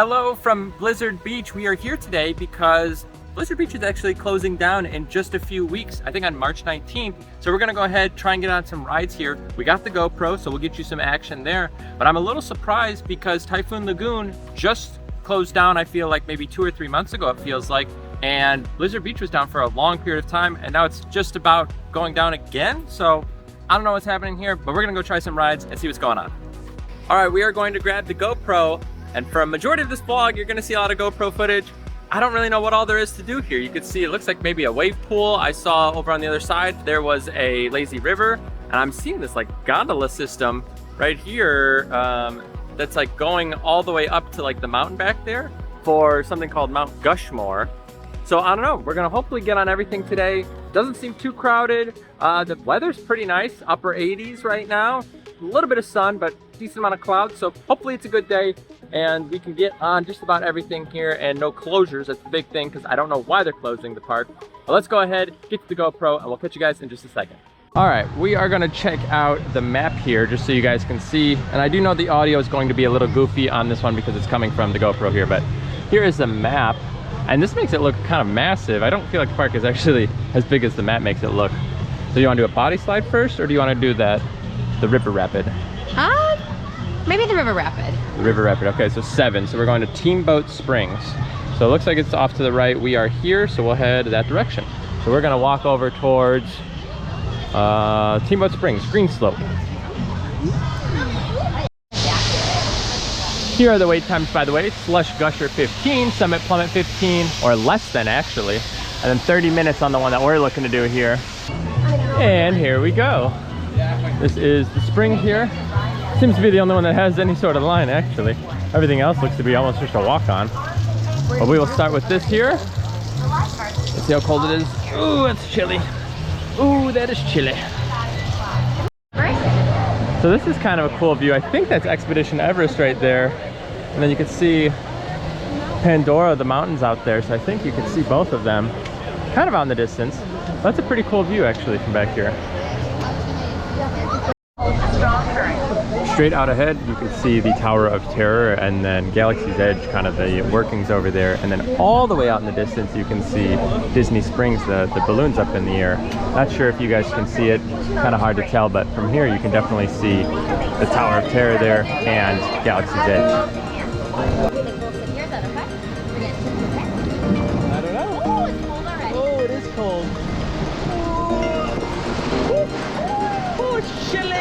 Hello from Blizzard Beach. We are here today because Blizzard Beach is actually closing down in just a few weeks, I think on March 19th. So we're gonna go ahead, try and get on some rides here. We got the GoPro, so we'll get you some action there. But I'm a little surprised because Typhoon Lagoon just closed down, I feel like maybe 2 or 3 months ago, it feels like. And Blizzard Beach was down for a long period of time, and now it's just about going down again. So I don't know what's happening here, but we're gonna go try some rides and see what's going on. All right, we are going to grab the GoPro. And for a majority of this vlog, you're gonna see a lot of GoPro footage. I don't really know what all there is to do here. You can see it looks like maybe a wave pool. I saw over on the other side, there was a lazy river. And I'm seeing this like gondola system right here that's like going all the way up to like the mountain back there for something called Mount Gushmore. So I don't know, we're gonna hopefully get on everything today. Doesn't seem too crowded. The weather's pretty nice, upper 80s right now. A little bit of sun, but decent amount of clouds. So hopefully it's a good day and we can get on just about everything here and no closures. That's the big thing because I don't know why they're closing the park. But let's go ahead, get to the GoPro, and we'll catch you guys in just a second. All right, we are gonna check out the map here just so you guys can see. And I do know the audio is going to be a little goofy on this one because it's coming from the GoPro here, but here is the map. And this makes it look kind of massive. I don't feel like the park is actually as big as the map makes it look. So you wanna do a body slide first, or do you wanna do the river rapid? Maybe the river rapid. The river rapid, okay, so 7. So we're going to Teamboat Springs. So it looks like it's off to the right. We are here, so we'll head that direction. So we're gonna walk over towards Teamboat Springs, Green Slope. Here are the wait times, by the way. Slush Gusher 15, Summit Plummet 15, or less than actually. And then 30 minutes on the one that we're looking to do here. And here we go. This is the spring here. Seems to be the only one that has any sort of line, actually. Everything else looks to be almost just a walk-on. But we will start with this here. Let's see how cold it is. Ooh, it's chilly. Ooh, that is chilly. So this is kind of a cool view. I think that's Expedition Everest right there. And then you can see Pandora, the mountains out there. So I think you can see both of them kind of out in the distance. That's a pretty cool view, actually, from back here. Straight out ahead, you can see the Tower of Terror and then Galaxy's Edge, kind of the workings over there. And then all the way out in the distance, you can see Disney Springs, the balloons up in the air. Not sure if you guys can see it, kind of hard to tell, but from here you can definitely see the Tower of Terror there and Galaxy's Edge. I don't know. Oh, it's cold already. Oh, it is cold. Oh, it's chilly.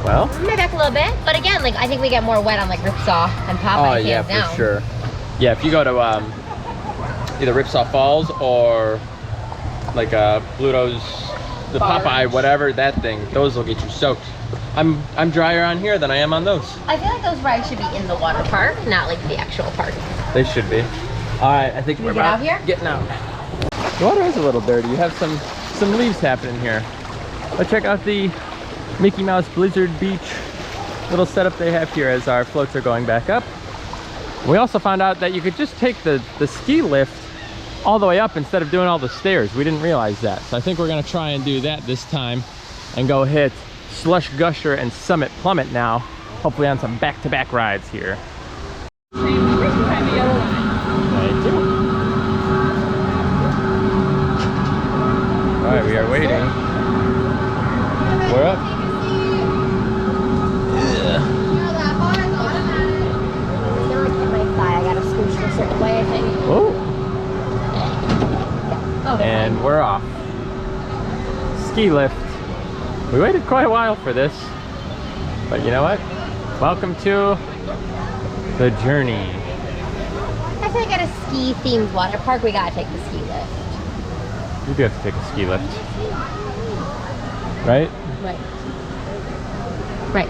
Well, maybe back a little bit, but again, like I think we get more wet on like Ripsaw and Popeye. Oh yeah, for sure. Yeah, if you go to either Ripsaw Falls or like Pluto's, the Popeye, whatever that thing, those will get you soaked. I'm drier on here than I am on those. I feel like those rides should be in the water park, not like the actual park. They should be. All right, I think we're about getting out. The water is a little dirty. You have some leaves happening here. Let's check out the Mickey Mouse Blizzard Beach little setup they have here as our floats are going back up. We also found out that you could just take the ski lift all the way up instead of doing all the stairs. We didn't realize that. So I think we're gonna try and do that this time and go hit Slush Gusher and Summit Plummet now, hopefully on some back-to-back rides here. Thank you. All right, we are waiting. We're up. we're off. Ski lift. We waited quite a while for this, but you know what? Welcome to the journey. I feel like at a ski-themed water park, we gotta take the ski lift. You do have to take a ski lift, right? Right. Right.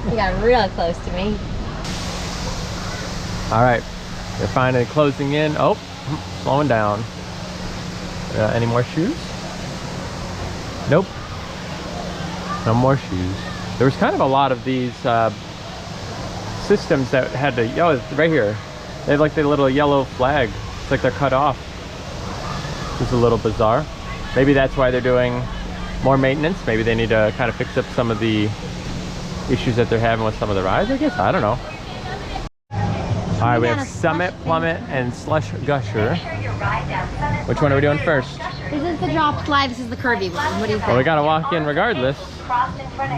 You got real close to me. All right, they're finally closing in. Oh, slowing down. Any more shoes? Nope. No more shoes. There was kind of a lot of these systems that had to, oh, it's right here. They have like the little yellow flag. It's like they're cut off. Which is a little bizarre. Maybe that's why they're doing more maintenance. Maybe they need to kind of fix up some of the issues that they're having with some of the rides, I guess. I don't know. All right, we have Summit, Plummet, and Slush Gusher. Which one are we doing first? This is the drop slide, this is the curvy one. What do you think? Well, we gotta walk in regardless.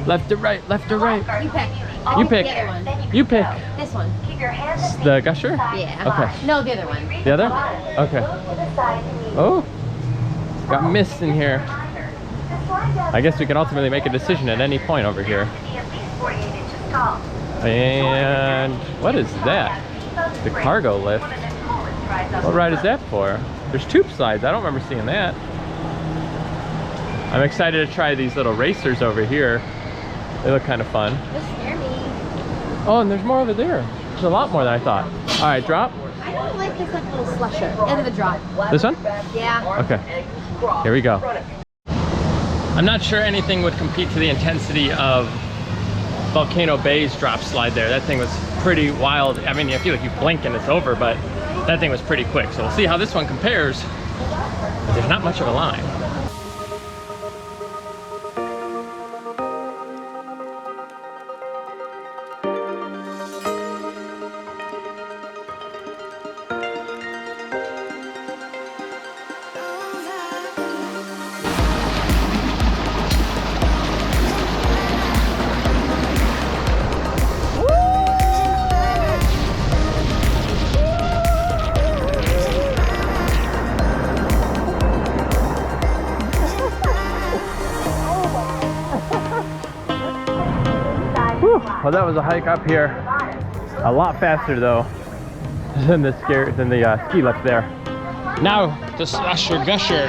Left or right, left or right. You pick. You pick. The other one. You pick. This one. The Gusher? Yeah. Okay. No, the other one. The other? Okay. Oh, got mist in here. I guess we can ultimately make a decision at any point over here. And what is that? The cargo lift. What ride is that for? There's tube slides. I don't remember seeing that. I'm excited to try these little racers over here. They look kind of fun. This scared me. Oh, and there's more over there. There's a lot more than I thought. All right, drop. I don't like this like little slusher. End of the drop. This one? Yeah. Okay. Here we go. I'm not sure anything would compete to the intensity of Volcano Bay's drop slide there. That thing was pretty wild. I mean, I feel like you blink and it's over, but that thing was pretty quick. So we'll see how this one compares. But there's not much of a line. Well, that was a hike up here. A lot faster though than the ski lift there. Now the Slusher Gusher.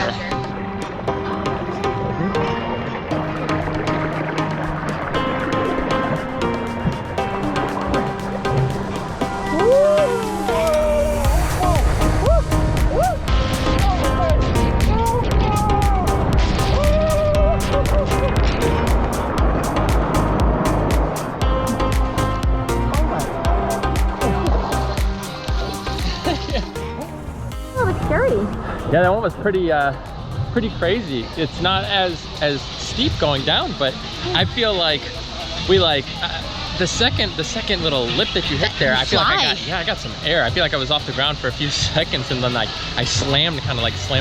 Yeah, that one was pretty crazy. It's not as steep going down, but I feel like we the second little lip that you hit there. I feel like I got some air. I feel like I was off the ground for a few seconds, and then I slammed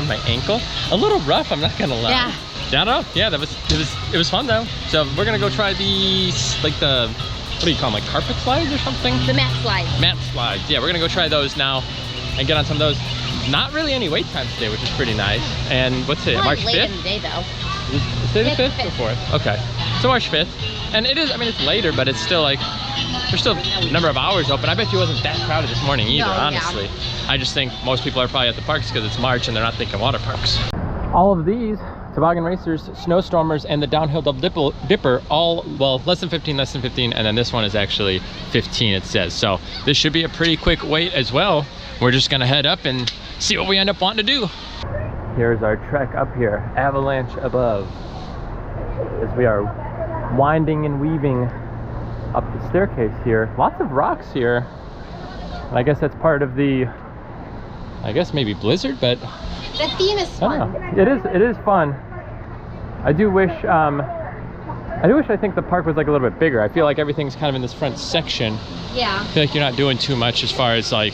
my ankle. A little rough, I'm not gonna lie. Yeah. Yeah, no, yeah, it was fun though. So we're gonna go try these what do you call them, like carpet slides or something? The mat slides. Mat slides. Yeah, we're gonna go try those now and get on some of those. Not really any wait time today, which is pretty nice. And what's it, March 5th? Late in the day though. Is it the 5th or 4th? Okay, so March 5th. And it is, I mean, it's later, but it's still like, there's still a number of hours open. I bet you it wasn't that crowded this morning either, honestly. Yeah. I just think most people are probably at the parks because it's March and they're not thinking water parks. All of these, toboggan racers, snowstormers, and the downhill double dipper, all, well, less than 15, and then this one is actually 15, it says. So this should be a pretty quick wait as well. We're just gonna head up and see what we end up wanting to do. Here's our trek up here, Avalanche above. As we are winding and weaving up the staircase here. Lots of rocks here. And I guess that's part of the, I guess maybe blizzard, but the theme is fun. It is fun. I do wish I think the park was like a little bit bigger. I feel like everything's kind of in this front section. Yeah. I feel like you're not doing too much as far as like,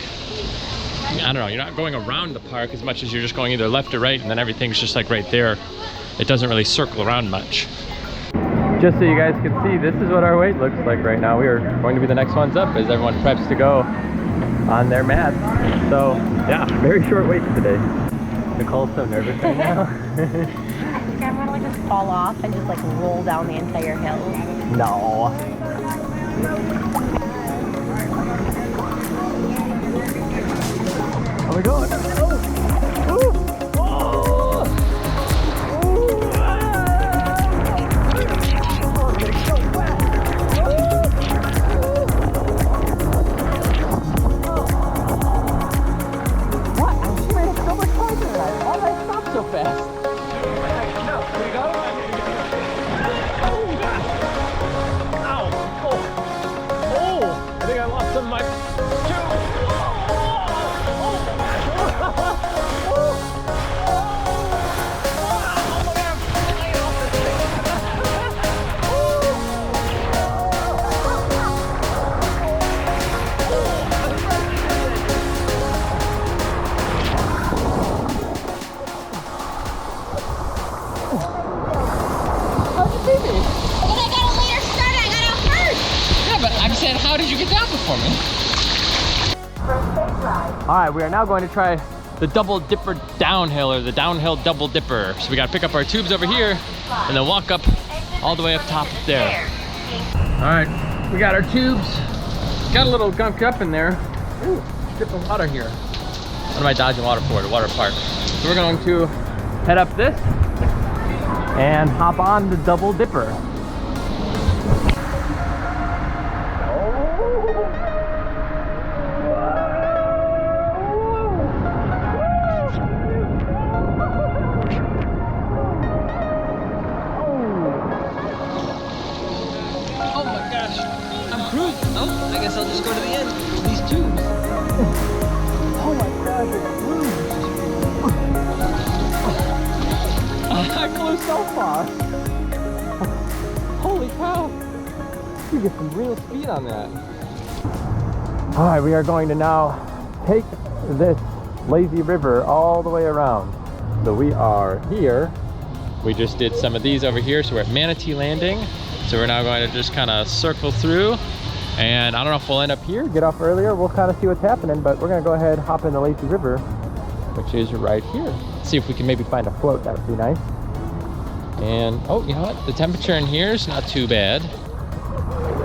I don't know, you're not going around the park as much as you're just going either left or right, and then everything's just like right there. It doesn't really circle around much. Just so you guys can see, this is what our wait looks like right now. We are going to be the next ones up as everyone preps to go on their mats. So yeah, very short wait today. Nicole's so nervous right now. I think I'm gonna like just fall off and just like roll down the entire hill. No. Oh my god! Oh! Ooh! Oh! Ooh! Oh, it's so wet! What? I just made so much faster than that. Why did I stop so fast? No, here we go. Oh, God. Ow. Oh. Oh. I think I lost some of my tubes. How did you get down before me? All right, we are now going to try the double dipper downhill, or the downhill double dipper. So we got to pick up our tubes over here and then walk up all the way up top there. All right, we got our tubes. Got a little gunk up in there. Ooh, drip of water here. What am I dodging water for? The water park. So we're going to head up this and hop on the double dipper. I guess I'll just go to the end of these tubes. Oh my god, I flew so far. Holy cow. You get some real speed on that. Alright, we are going to now take this Lacey River all the way around. So we are here. We just did some of these over here, so we're at Manatee Landing. So we're now going to just kind of circle through. And I don't know if we'll end up here, get off earlier, we'll kind of see what's happening, but we're gonna go ahead, hop in the Lacey River, which is right here. See if we can maybe find a float, that would be nice. And, oh, you know what? The temperature in here is not too bad.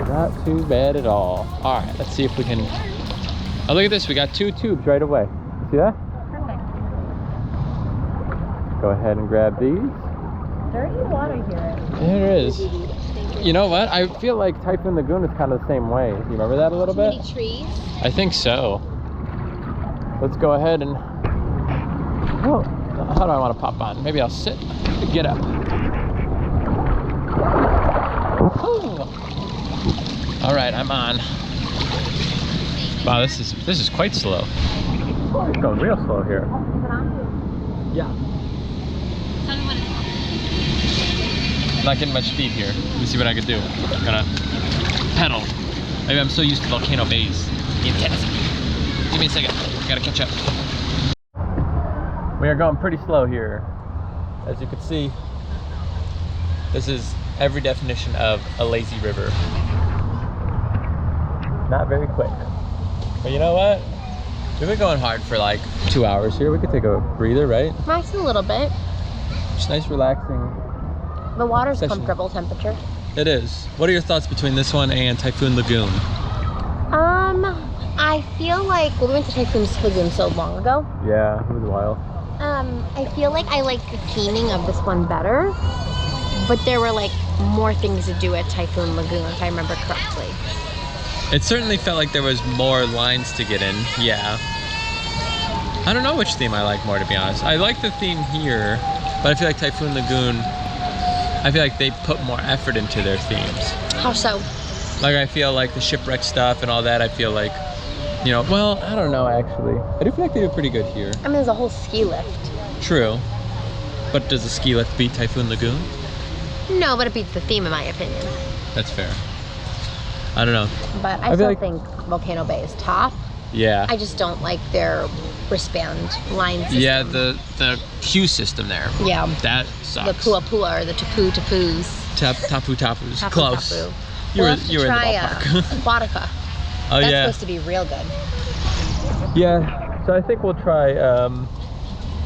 Not too bad at all. All right, let's see if we can, oh, look at this, we got 2 tubes right away. See that? Perfect. Go ahead and grab these. Dirty water here. There it is. You know what? I feel like Typhoon Lagoon is kind of the same way. You remember that a little bit? Too many trees? I think so. Let's go ahead and... Oh, how do I want to pop on? Maybe I'll sit to get up. Oh. All right, I'm on. Wow, this is quite slow. It's going real slow here. Yeah. Tell me what it's called. I'm not getting much speed here. Let me see what I can do. I'm gonna pedal. Maybe I'm so used to volcano bays. The intensity. Give me a second. Gotta catch up. We are going pretty slow here. As you can see, this is every definition of a lazy river. Not very quick. But you know what? We've been going hard for like 2 hours here. We could take a breather, right? Max a little bit. Just nice, relaxing. The water's session. comfortable temperature. It is. What are your thoughts between this one and Typhoon Lagoon? I feel like, well, we went to Typhoon Lagoon so long ago. Yeah, it was a while. I feel like I like the theming of this one better, but there were like more things to do at Typhoon Lagoon, if I remember correctly. It certainly felt like there was more lines to get in, yeah. I don't know which theme I like more, to be honest. I like the theme here, but I feel like Typhoon Lagoon, I feel like they put more effort into their themes. How so? Like, I feel like the shipwreck stuff and all that, I feel like, you know, well, I don't know actually. I do feel like they do pretty good here. I mean, there's a whole ski lift. True. But does the ski lift beat Typhoon Lagoon? No, but it beats the theme in my opinion. That's fair. I don't know. But I still think Volcano Bay is top. Yeah. I just don't like their wristband line system. Yeah, the cue system there. Yeah. That sucks. The Pua Pua or the Tapu Tapus. Tapu Tapus. Tapu Close. Tapu. You were in the try ballpark. Aquatica. Oh, That's yeah. supposed to be real good. Yeah. So I think we'll try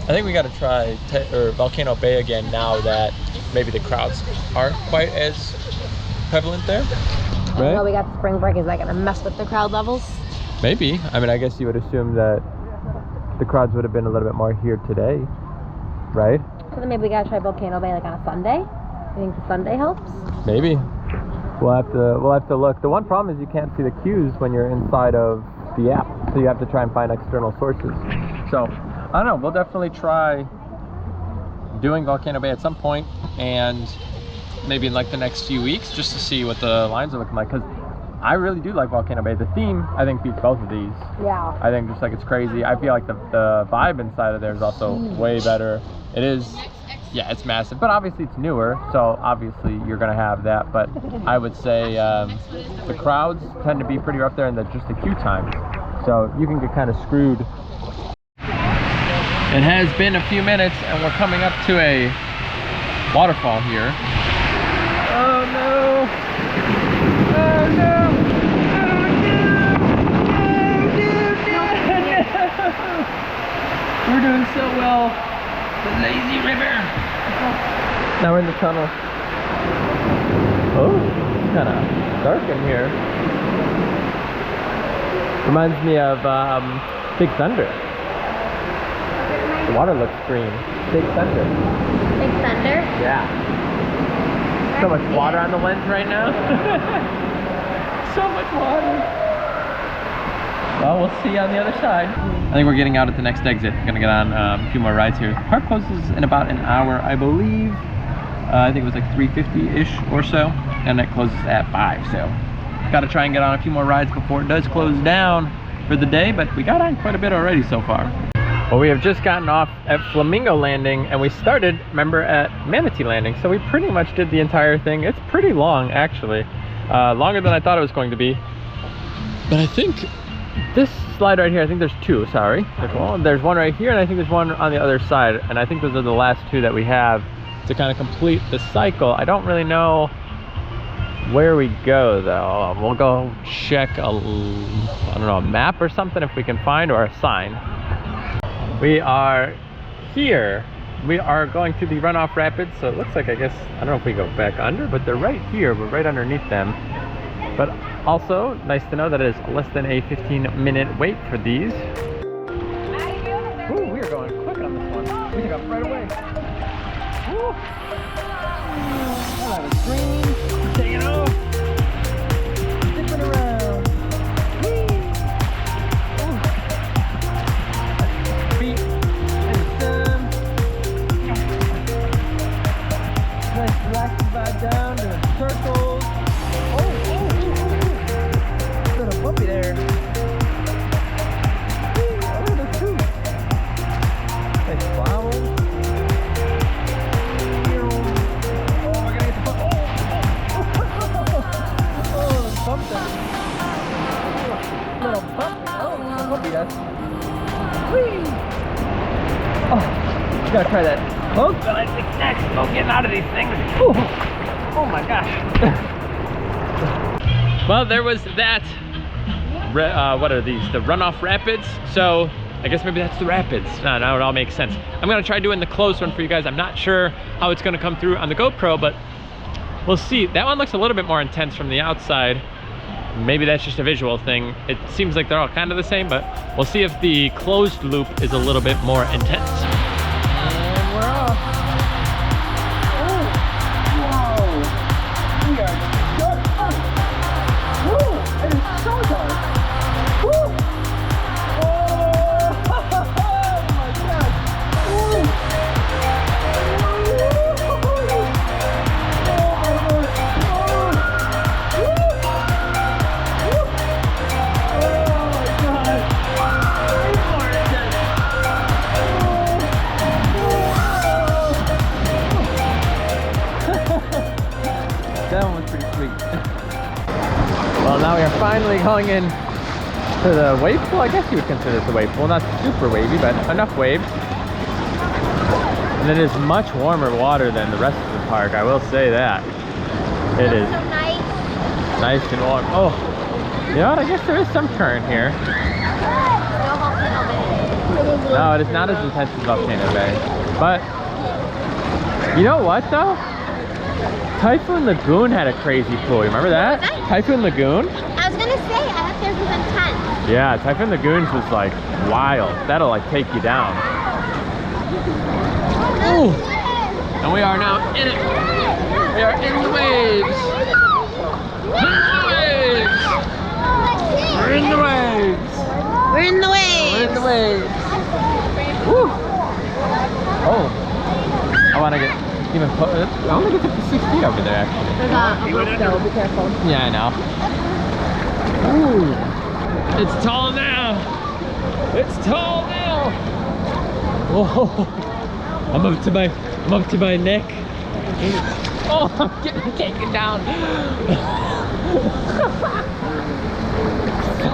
I think we got to try Volcano Bay again now that maybe the crowds aren't quite as prevalent there. Right? Well, we got spring break. Is that gonna mess with the crowd levels? Maybe. I mean, I guess you would assume that the crowds would have been a little bit more here today, right? So then maybe we gotta try Volcano Bay like on a Sunday. You think the Sunday helps? Maybe. We'll have to look. The one problem is you can't see the queues when you're inside of the app, so you have to try and find external sources. So I don't know. We'll definitely try doing Volcano Bay at some point, and maybe in like the next few weeks, just to see what the lines are looking like. Because I really do like Volcano Bay. The theme, I think, beats both of these. Yeah. I think just like it's crazy. I feel like the vibe inside of there is also way better. It is. Yeah, it's massive, but obviously it's newer, so obviously you're gonna have that. But I would say the crowds tend to be pretty rough there, and just the queue time, so you can get kind of screwed. It has been a few minutes, and we're coming up to a waterfall here. Oh no! Oh no! We're doing so well. The Lacey River. Now we're in the tunnel. Oh, it's kind of dark in here. Reminds me of Big Thunder. The water looks green. Big Thunder. Big Thunder? Yeah. So much water on the lens right now. So much water. Well, we'll see you on the other side. I think we're getting out at the next exit. Gonna get on a few more rides here. Park closes in about an hour, I believe. I think it was like 3:50-ish or so, and it closes at 5. So, gotta try and get on a few more rides before it does close down for the day. But we got on quite a bit already so far. Well, we have just gotten off at Flamingo Landing, and we started, remember, at Manatee Landing. So we pretty much did the entire thing. It's pretty long, actually, longer than I thought it was going to be. But I think this slide right here, I think there's two, sorry. There's one right here, and I think there's one on the other side. And I think those are the last two that we have to kind of complete the cycle. I don't really know where we go, though. We'll go check I don't know, a map or something if we can find, or a sign. We are here. We are going to the runoff rapids, so it looks like, I guess, I don't know if we go back under, but they're right here. We're right underneath them. But also, nice to know that it is less than a 15-minute wait for these. Ooh, we are going quick on this one. We took off right away. Woo! Oh, that was green. Taking off. Zipping around. Whee! Ooh. Feet in the sun. Nice relaxing vibe down, doing circles. Puppy there. Oh, there's two. Nice flowers. Oh, we're gonna get the puppy. Oh, the bump there. Little puppy. Oh, the puppy does. Whee! Oh, you gotta try that smoke, but I think next smoke getting out of these things. Ooh. Oh my gosh. Well, there was that. What are these? The runoff rapids. So I guess maybe that's the rapids. Now it all makes sense. I'm gonna try doing the closed one for you guys. I'm not sure how it's gonna come through on the GoPro, but we'll see. That one looks a little bit more intense from the outside. Maybe that's just a visual thing. It seems like they're all kind of the same, but we'll see if the closed loop is a little bit more intense. And we're off. Oh, whoa. We are it is so dark. Woo! Oh, my God. Woo! That one was pretty sweet. Well, now we are finally going in to the wave pool. I guess you would consider this a wave pool. Not super wavy, but enough waves. And it is much warmer water than the rest of the park, I will say that. It is so nice and warm. Oh, you know what? I guess there is some current here. No, it is not as intense as Volcano Bay. But you know what though? Typhoon Lagoon had a crazy pool. You remember that? What was that? Typhoon Lagoon? I was gonna say, I thought theirs was intense. Yeah, Typhoon Lagoon's was like wild. That'll like take you down. Ooh. And we are now in it. We are in the waves. We're in the waves. We're in the waves. We're in the waves. Woo. Oh. I want to get even closer. I only get 56 feet over there actually. There's a rope though, be careful. Yeah, I know. Ooh. It's tall now. It's tall now. Whoa. I'm up to my neck. Oh, I'm getting taken down.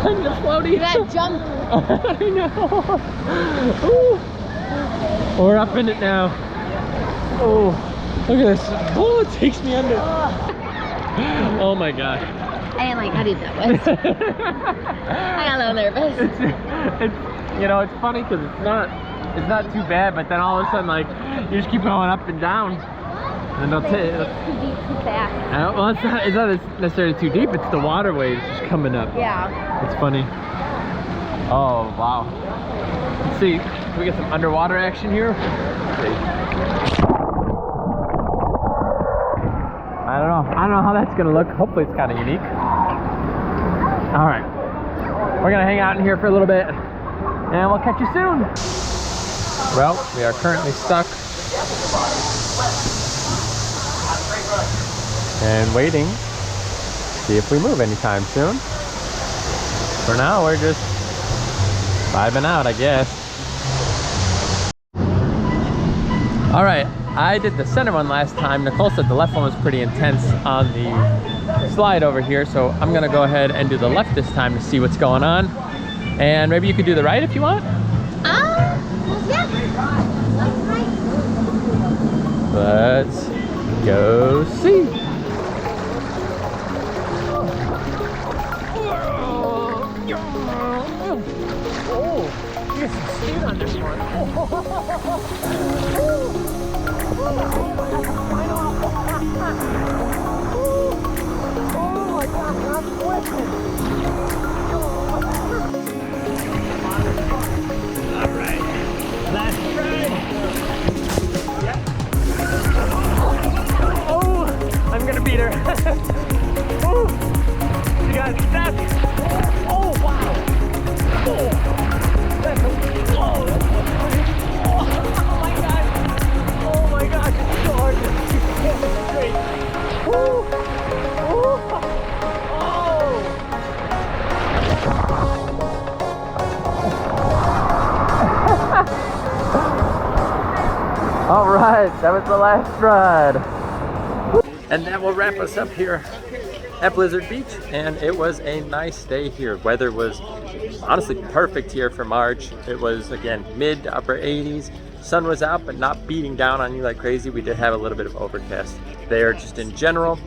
I'm just floating. You gotta jump. I know. Ooh. We're up in it now. Oh, look at this. Oh, it takes me under. Oh my god. I didn't like how deep that was. I got a little nervous. It's you know, it's funny because it's not too bad, but then all of a sudden, like, you just keep going up and down, and they'll take. It's too deep, too fast. Well, it's not necessarily too deep. It's the water waves just coming up. Yeah. It's funny. Oh wow. Let's see. Can we get some underwater action here? Let's see. I don't know how that's gonna look. Hopefully it's kind of unique. All right. We're gonna hang out in here for a little bit, and we'll catch you soon. Well, we are currently stuck and waiting to see if we move anytime soon. For now, we're just vibing out, I guess. All right, I did the center one last time. Nicole said the left one was pretty intense on the slide over here, so I'm gonna go ahead and do the left this time to see what's going on. And maybe you could do the right if you want. Yeah. Let's go see. Oh, you get some speed on this one. Oh my gosh, I'm sweating. All right, last try. I'm gonna beat her. Oh, you got stuck. Oh, wow. Oh, that's a, oh, my God. Oh my gosh, it's so hard to keep it straight. Oh. All right, that was the last ride. And that will wrap us up here at Blizzard Beach, and it was a nice day here. Weather was honestly perfect here for March. It was, again, mid to upper 80s. Sun was out, but not beating down on you like crazy. We did have a little bit of overcast there just in general.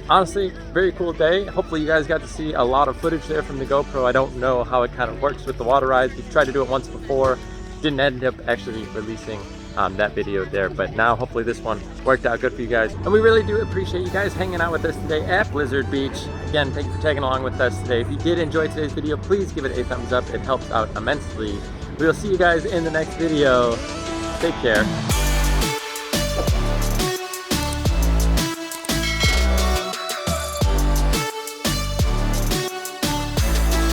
Honestly, very cool day. Hopefully you guys got to see a lot of footage there from the GoPro. I don't know how it kind of works with the water rides. We've tried to do it once before. Didn't end up actually releasing that video there, but now hopefully this one worked out good for you guys, and we really do appreciate you guys hanging out with us today at Blizzard Beach. Again, thank you for tagging along with us today. If you did enjoy today's video, please give it a thumbs up. It helps out immensely. We will see you guys in the next video. Take care.